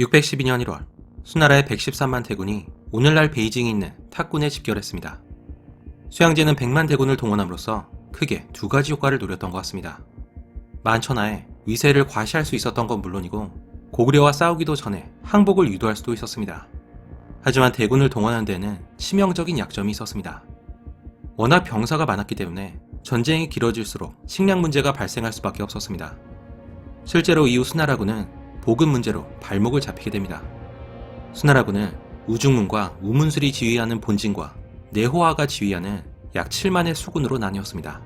612년 1월 수나라의 113만 대군이 오늘날 베이징에 있는 탁군에 집결했습니다. 수양제는 100만 대군을 동원함으로써 크게 두 가지 효과를 노렸던 것 같습니다. 만천하에 위세를 과시할 수 있었던 건 물론이고 고구려와 싸우기도 전에 항복을 유도할 수도 있었습니다. 하지만 대군을 동원하는 데에는 치명적인 약점이 있었습니다. 워낙 병사가 많았기 때문에 전쟁이 길어질수록 식량 문제가 발생할 수밖에 없었습니다. 실제로 이후 수나라군은 보급 문제로 발목을 잡히게 됩니다. 수나라군은 우중문과 우문술이 지휘하는 본진과 내호하가 지휘하는 약 7만의 수군으로 나뉘었습니다.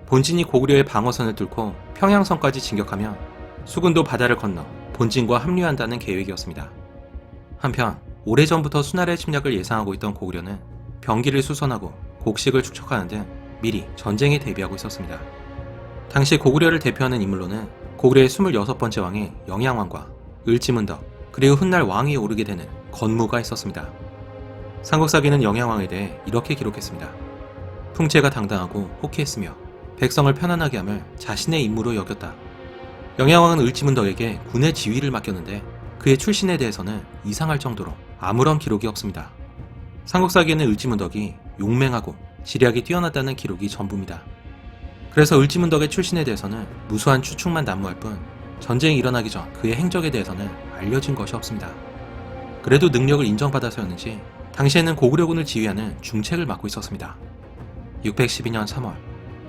본진이 고구려의 방어선을 뚫고 평양성까지 진격하면 수군도 바다를 건너 본진과 합류한다는 계획이었습니다. 한편 오래전부터 수나라의 침략을 예상하고 있던 고구려는 병기를 수선하고 곡식을 축적하는 등 미리 전쟁에 대비하고 있었습니다. 당시 고구려를 대표하는 인물로는 고구려의 26번째 왕인 영양왕과 을지문덕 그리고 훗날 왕위에 오르게 되는 건무가 있었습니다. 삼국사기는 영양왕에 대해 이렇게 기록했습니다. 풍채가 당당하고 호쾌했으며 백성을 편안하게 함을 자신의 임무로 여겼다. 영양왕은 을지문덕에게 군의 지휘를 맡겼는데 그의 출신에 대해서는 이상할 정도로 아무런 기록이 없습니다. 삼국사기에는 을지문덕이 용맹하고 지략이 뛰어났다는 기록이 전부입니다. 그래서 을지문덕의 출신에 대해서는 무수한 추측만 난무할 뿐 전쟁이 일어나기 전 그의 행적에 대해서는 알려진 것이 없습니다. 그래도 능력을 인정받아서였는지 당시에는 고구려군을 지휘하는 중책을 맡고 있었습니다. 612년 3월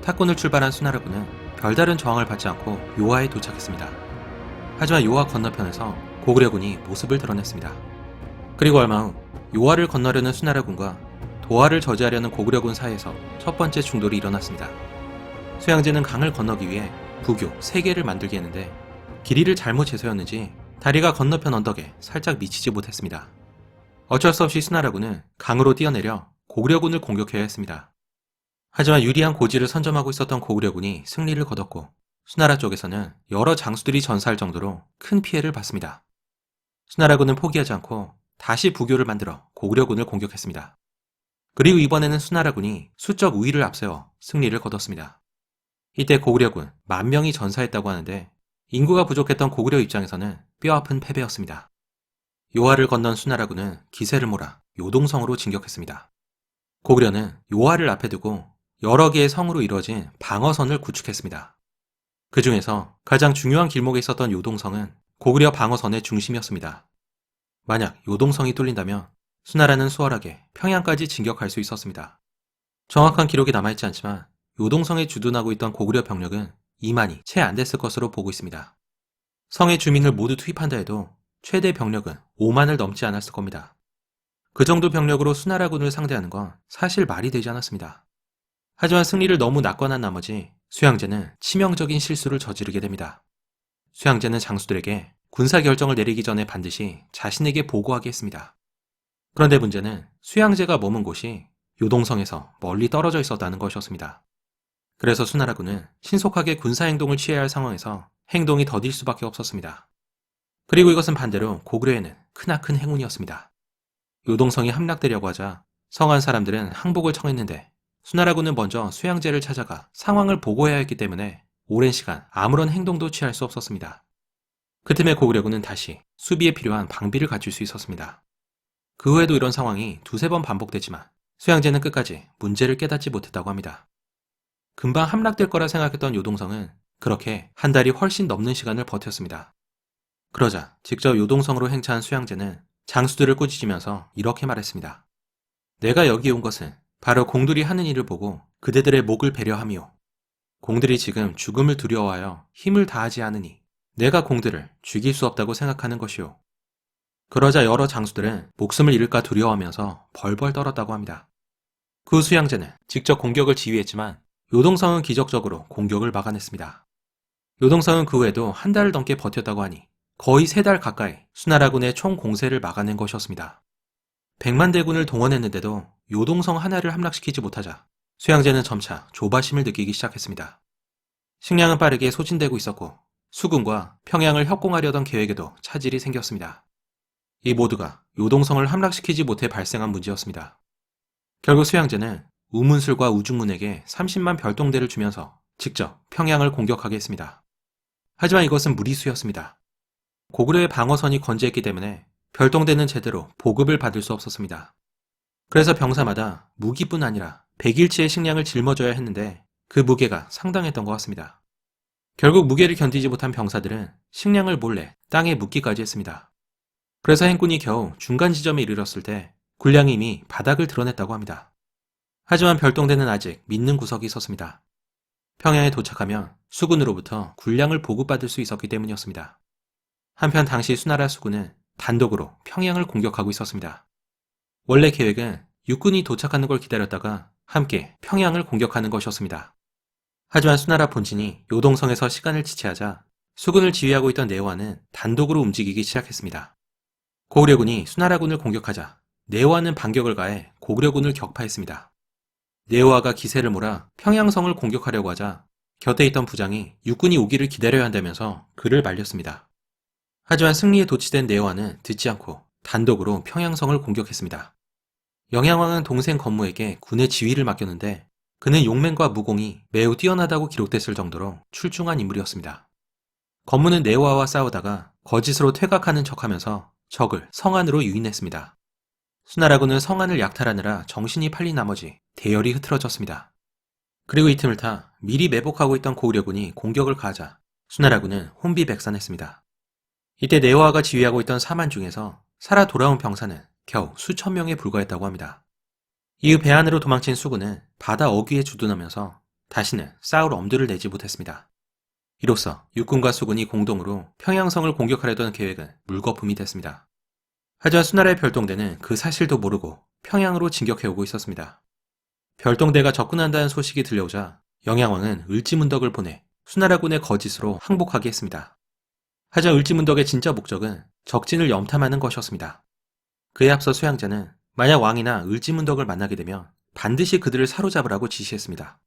탁군을 출발한 수나라군은 별다른 저항을 받지 않고 요하에 도착했습니다. 하지만 요하 건너편에서 고구려군이 모습을 드러냈습니다. 그리고 얼마 후 요하를 건너려는 수나라군과 도하를 저지하려는 고구려군 사이에서 첫 번째 충돌이 일어났습니다. 수양제는 강을 건너기 위해 부교 3개를 만들게 했는데 길이를 잘못 재서였는지 다리가 건너편 언덕에 살짝 미치지 못했습니다. 어쩔 수 없이 수나라군은 강으로 뛰어내려 고구려군을 공격해야 했습니다. 하지만 유리한 고지를 선점하고 있었던 고구려군이 승리를 거뒀고 수나라 쪽에서는 여러 장수들이 전사할 정도로 큰 피해를 봤습니다. 수나라군은 포기하지 않고 다시 부교를 만들어 고구려군을 공격했습니다. 그리고 이번에는 수나라군이 수적 우위를 앞세워 승리를 거뒀습니다. 이때 고구려군 10,000명이 전사했다고 하는데 인구가 부족했던 고구려 입장에서는 뼈아픈 패배였습니다. 요하를 건넌 수나라군은 기세를 몰아 요동성으로 진격했습니다. 고구려는 요하를 앞에 두고 여러 개의 성으로 이루어진 방어선을 구축했습니다. 그 중에서 가장 중요한 길목에 있었던 요동성은 고구려 방어선의 중심이었습니다. 만약 요동성이 뚫린다면 수나라는 수월하게 평양까지 진격할 수 있었습니다. 정확한 기록이 남아있지 않지만 요동성에 주둔하고 있던 고구려 병력은 2만이 채 안 됐을 것으로 보고 있습니다. 성의 주민을 모두 투입한다 해도 최대 병력은 5만을 넘지 않았을 겁니다. 그 정도 병력으로 수나라군을 상대하는 건 사실 말이 되지 않았습니다. 하지만 승리를 너무 낙관한 나머지 수양제는 치명적인 실수를 저지르게 됩니다. 수양제는 장수들에게 군사 결정을 내리기 전에 반드시 자신에게 보고하게 했습니다. 그런데 문제는 수양제가 머문 곳이 요동성에서 멀리 떨어져 있었다는 것이었습니다. 그래서 수나라군은 신속하게 군사행동을 취해야 할 상황에서 행동이 더딜 수밖에 없었습니다. 그리고 이것은 반대로 고구려에는 크나큰 행운이었습니다. 요동성이 함락되려고 하자 성안 사람들은 항복을 청했는데 수나라군은 먼저 수양제를 찾아가 상황을 보고해야 했기 때문에 오랜 시간 아무런 행동도 취할 수 없었습니다. 그 틈에 고구려군은 다시 수비에 필요한 방비를 갖출 수 있었습니다. 그 후에도 이런 상황이 2-3번 반복되지만 수양제는 끝까지 문제를 깨닫지 못했다고 합니다. 금방 함락될 거라 생각했던 요동성은 그렇게 한 달이 훨씬 넘는 시간을 버텼습니다. 그러자 직접 요동성으로 행차한 수양제는 장수들을 꾸짖으면서 이렇게 말했습니다. 내가 여기 온 것은 바로 공들이 하는 일을 보고 그대들의 목을 배려함이오. 공들이 지금 죽음을 두려워하여 힘을 다하지 않으니 내가 공들을 죽일 수 없다고 생각하는 것이오. 그러자 여러 장수들은 목숨을 잃을까 두려워하면서 벌벌 떨었다고 합니다. 그 수양제는 직접 공격을 지휘했지만 요동성은 기적적으로 공격을 막아냈습니다. 요동성은 그 후에도 한 달을 넘게 버텼다고 하니 거의 3달 가까이 수나라군의 총 공세를 막아낸 것이었습니다. 100만 대군을 동원했는데도 요동성 하나를 함락시키지 못하자 수양제는 점차 조바심을 느끼기 시작했습니다. 식량은 빠르게 소진되고 있었고 수군과 평양을 협공하려던 계획에도 차질이 생겼습니다. 이 모두가 요동성을 함락시키지 못해 발생한 문제였습니다. 결국 수양제는 우문술과 우중문에게 30만 별동대를 주면서 직접 평양을 공격하게 했습니다. 하지만 이것은 무리수였습니다. 고구려의 방어선이 건재했기 때문에 별동대는 제대로 보급을 받을 수 없었습니다. 그래서 병사마다 무기뿐 아니라 100일치의 식량을 짊어져야 했는데 그 무게가 상당했던 것 같습니다. 결국 무게를 견디지 못한 병사들은 식량을 몰래 땅에 묻기까지 했습니다. 그래서 행군이 겨우 중간 지점에 이르렀을 때 군량이 이미 바닥을 드러냈다고 합니다. 하지만 별동대는 아직 믿는 구석이 있었습니다. 평양에 도착하면 수군으로부터 군량을 보급받을 수 있었기 때문이었습니다. 한편 당시 수나라 수군은 단독으로 평양을 공격하고 있었습니다. 원래 계획은 육군이 도착하는 걸 기다렸다가 함께 평양을 공격하는 것이었습니다. 하지만 수나라 본진이 요동성에서 시간을 지체하자 수군을 지휘하고 있던 내와는 단독으로 움직이기 시작했습니다. 고구려군이 수나라군을 공격하자 내와는 반격을 가해 고구려군을 격파했습니다. 내와가 기세를 몰아 평양성을 공격하려고 하자 곁에 있던 부장이 육군이 오기를 기다려야 한다면서 그를 말렸습니다. 하지만 승리에 도취된 내와는 듣지 않고 단독으로 평양성을 공격했습니다. 영양왕은 동생 건무에게 군의 지휘를 맡겼는데 그는 용맹과 무공이 매우 뛰어나다고 기록됐을 정도로 출중한 인물이었습니다. 건무는 내와와 싸우다가 거짓으로 퇴각하는 척하면서 적을 성안으로 유인했습니다. 수나라군은 성안을 약탈하느라 정신이 팔린 나머지 대열이 흐트러졌습니다. 그리고 이 틈을 타 미리 매복하고 있던 고구려군이 공격을 가하자 수나라군은 혼비백산했습니다. 이때 내와가 지휘하고 있던 4만 중에서 살아 돌아온 병사는 겨우 수천 명에 불과했다고 합니다. 이후 배 안으로 도망친 수군은 바다 어귀에 주둔하면서 다시는 싸울 엄두를 내지 못했습니다. 이로써 육군과 수군이 공동으로 평양성을 공격하려던 계획은 물거품이 됐습니다. 하지만 수나라의 별동대는 그 사실도 모르고 평양으로 진격해오고 있었습니다. 별동대가 접근한다는 소식이 들려오자 영양왕은 을지문덕을 보내 수나라군의 거짓으로 항복하게 했습니다. 하지만 을지문덕의 진짜 목적은 적진을 염탐하는 것이었습니다. 그에 앞서 수양제는 만약 왕이나 을지문덕을 만나게 되면 반드시 그들을 사로잡으라고 지시했습니다.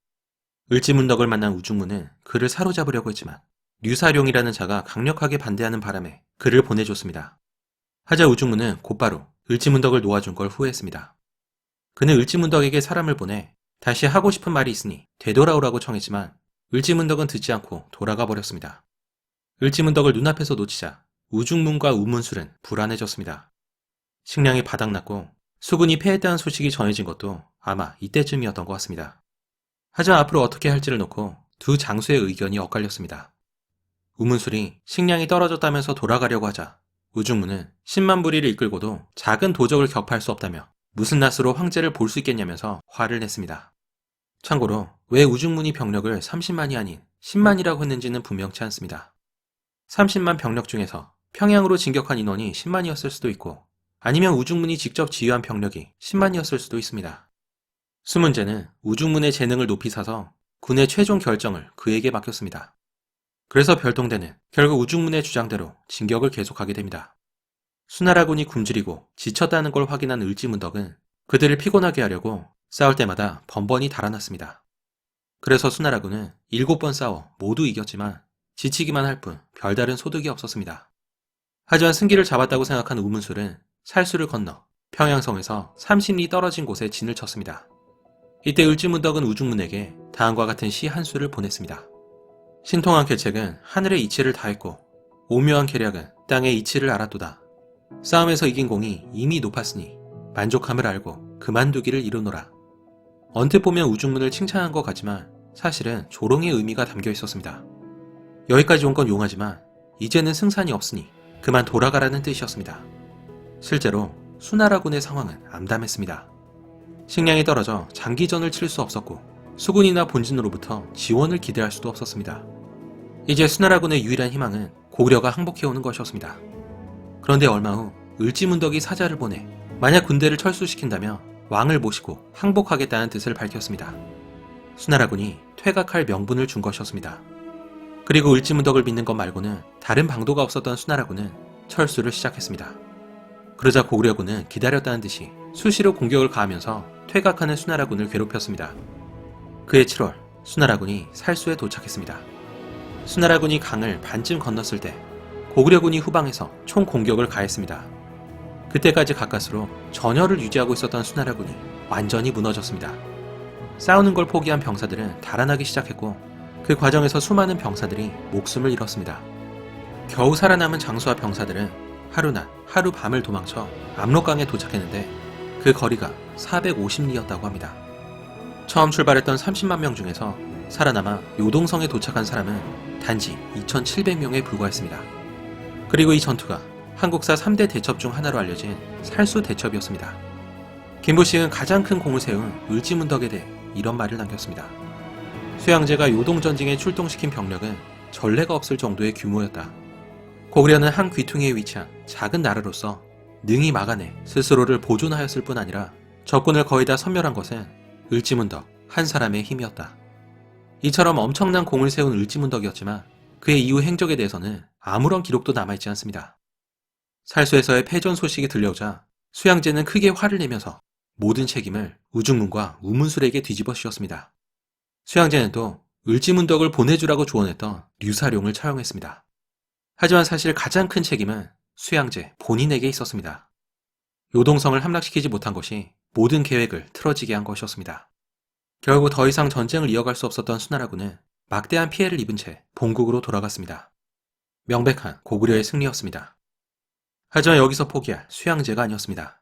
을지문덕을 만난 우중문은 그를 사로잡으려고 했지만 류사룡이라는 자가 강력하게 반대하는 바람에 그를 보내줬습니다. 하자 우중문은 곧바로 을지문덕을 놓아준 걸 후회했습니다. 그는 을지문덕에게 사람을 보내 다시 하고 싶은 말이 있으니 되돌아오라고 청했지만 을지문덕은 듣지 않고 돌아가 버렸습니다. 을지문덕을 눈앞에서 놓치자 우중문과 우문술은 불안해졌습니다. 식량이 바닥났고 수군이 패했다는 소식이 전해진 것도 아마 이때쯤이었던 것 같습니다. 하지만 앞으로 어떻게 할지를 놓고 두 장수의 의견이 엇갈렸습니다. 우문술이 식량이 떨어졌다면서 돌아가려고 하자 우중문은 10만 부리를 이끌고도 작은 도적을 격파할 수 없다며 무슨 낯으로 황제를 볼 수 있겠냐면서 화를 냈습니다. 참고로 왜 우중문이 병력을 30만이 아닌 10만이라고 했는지는 분명치 않습니다. 30만 병력 중에서 평양으로 진격한 인원이 10만이었을 수도 있고 아니면 우중문이 직접 지휘한 병력이 10만이었을 수도 있습니다. 수문제는 우중문의 재능을 높이 사서 군의 최종 결정을 그에게 맡겼습니다. 그래서 별동대는 결국 우중문의 주장대로 진격을 계속하게 됩니다. 수나라군이 굶주리고 지쳤다는 걸 확인한 을지문덕은 그들을 피곤하게 하려고 싸울 때마다 번번이 달아났습니다. 그래서 수나라군은 7번 싸워 모두 이겼지만 지치기만 할 뿐 별다른 소득이 없었습니다. 하지만 승기를 잡았다고 생각한 우문술은 살수를 건너 평양성에서 30리 떨어진 곳에 진을 쳤습니다. 이때 을지문덕은 우중문에게 다음과 같은 시 한 수를 보냈습니다. 신통한 계책은 하늘의 이치를 다했고 오묘한 계략은 땅의 이치를 알았도다. 싸움에서 이긴 공이 이미 높았으니 만족함을 알고 그만두기를 이루노라. 언뜻 보면 우중문을 칭찬한 것 같지만 사실은 조롱의 의미가 담겨 있었습니다. 여기까지 온 건 용하지만 이제는 승산이 없으니 그만 돌아가라는 뜻이었습니다. 실제로 수나라군의 상황은 암담했습니다. 식량이 떨어져 장기전을 칠 수 없었고 수군이나 본진으로부터 지원을 기대할 수도 없었습니다. 이제 수나라군의 유일한 희망은 고구려가 항복해오는 것이었습니다. 그런데 얼마 후 을지문덕이 사자를 보내 만약 군대를 철수시킨다며 왕을 모시고 항복하겠다는 뜻을 밝혔습니다. 수나라군이 퇴각할 명분을 준 것이었습니다. 그리고 을지문덕을 믿는 것 말고는 다른 방도가 없었던 수나라군은 철수를 시작했습니다. 그러자 고구려군은 기다렸다는 듯이 수시로 공격을 가하면서 퇴각하는 수나라군을 괴롭혔습니다. 그해 7월 수나라군이 살수에 도착했습니다. 수나라군이 강을 반쯤 건넜을 때 고구려군이 후방에서 총 공격을 가했습니다. 그때까지 가까스로 전열을 유지하고 있었던 수나라군이 완전히 무너졌습니다. 싸우는 걸 포기한 병사들은 달아나기 시작했고 그 과정에서 수많은 병사들이 목숨을 잃었습니다. 겨우 살아남은 장수와 병사들은 하루낮 하루 밤을 도망쳐 압록강에 도착했는데 그 거리가 450리였다고 합니다. 처음 출발했던 30만 명 중에서 살아남아 요동성에 도착한 사람은 단지 2,700명에 불과했습니다. 그리고 이 전투가 한국사 3대 대첩 중 하나로 알려진 살수 대첩이었습니다. 김부식은 가장 큰 공을 세운 을지문덕에 대해 이런 말을 남겼습니다. 수양제가 요동전쟁에 출동시킨 병력은 전례가 없을 정도의 규모였다. 고구려는 한 귀퉁이에 위치한 작은 나라로서 능히 막아내 스스로를 보존하였을 뿐 아니라 적군을 거의 다 섬멸한 것은 을지문덕 한 사람의 힘이었다. 이처럼 엄청난 공을 세운 을지문덕이었지만 그의 이후 행적에 대해서는 아무런 기록도 남아있지 않습니다. 살수에서의 패전 소식이 들려오자 수양제는 크게 화를 내면서 모든 책임을 우중문과 우문술에게 뒤집어 씌웠습니다. 수양제는 또 을지문덕을 보내주라고 조언했던 류사룡을 차용했습니다. 하지만 사실 가장 큰 책임은 수양제 본인에게 있었습니다. 요동성을 함락시키지 못한 것이 모든 계획을 틀어지게 한 것이었습니다. 결국 더 이상 전쟁을 이어갈 수 없었던 수나라군은 막대한 피해를 입은 채 본국으로 돌아갔습니다. 명백한 고구려의 승리였습니다. 하지만 여기서 포기할 수양제가 아니었습니다.